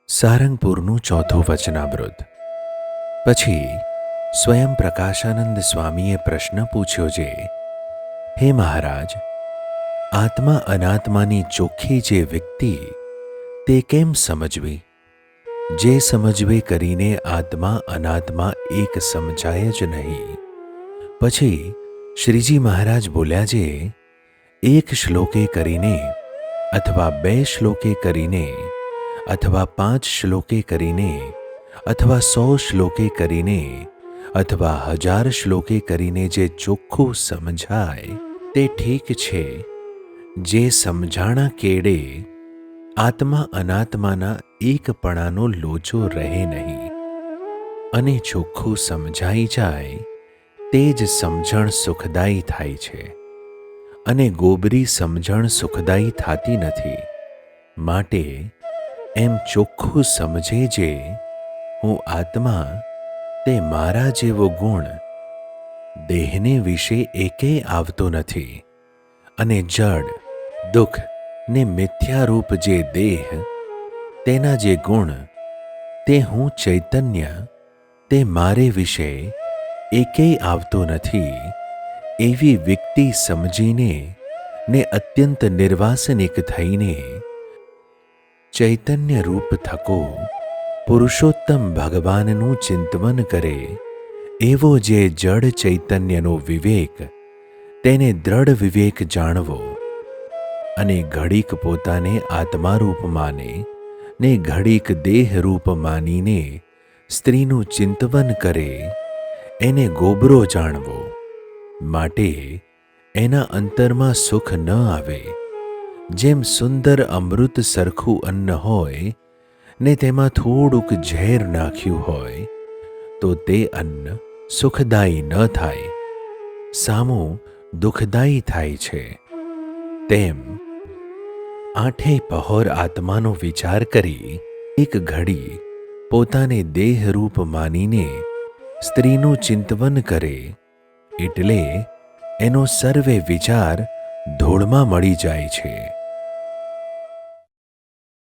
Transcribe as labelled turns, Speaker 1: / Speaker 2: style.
Speaker 1: સારંગપુરનું ચોથું વચનામૃત. પછી સ્વયં પ્રકાશાનંદ સ્વામીએ પ્રશ્ન પૂછ્યો જે, હે મહારાજ, આત્મા અનાત્માની ચોખ્ખી જે વ્યક્તિ તે કેમ સમજવી? જે સમજવે કરીને આત્મા અનાત્મા એક સમજાય જ નહીં. પછી શ્રીજી મહારાજ બોલ્યા જે, એક શ્લોકે કરીને અથવા 2 શ્લોકે કરીને અથવા 5 શ્લોકે કરીને અથવા 100 શ્લોકે કરીને અથવા 1000 શ્લોકે કરીને જે ચોખ્ખું સમજાય તે ઠીક છે. જે સમજાણા કેડે આત્મા અનાત્માના એકપણાનો લોચો રહે નહીં અને ચોખ્ખું સમજાઈ જાય તે જ સમજણ સુખદાયી થાય છે. અને ગોબરી સમજણ સુખદાયી થતી નથી. માટે એમ ચોખ્ખું સમજે જે હું આત્મા તે મારા જેવો ગુણ દેહને વિશે એકેય આવતો નથી અને જડ દુઃખ ને મિથ્યારૂપ જે દેહ તેના જે ગુણ તે હું ચૈતન્ય તે મારે વિશે એકેય આવતો નથી. એવી વ્યક્તિ સમજીને ને અત્યંત નિર્વાસનિક થઈને ચૈતન્ય રૂપ થકો પુરુષોત્તમ ભગવાનનું ચિંતવન કરે એવો જે જડ ચૈતન્યનો વિવેક તેને દ્રઢ વિવેક જાણવો અને ઘડીક પોતાને આત્મારૂપ માને ને ઘડીક દેહરૂપ માનીને સ્ત્રીનું ચિંતવન કરે એને ગોબરો જાણવો. માટે એના અંતરમાં સુખ ન આવે. જેમ સુંદર અમૃત સરખું અન્ન હોય ને તેમાં થોડુંક ઝેર નાખ્યું હોય તો તે અન્ન સુખદાયી ન થાય, સામું દુઃખદાયી થાય છે. તેમ આઠેય પહોર આત્માનો વિચાર કરી એક ઘડી પોતાને દેહરૂપ માનીને સ્ત્રીનું ચિંતવન કરે એટલે એનો સર્વે વિચાર ધૂળમાં મળી જાય છે.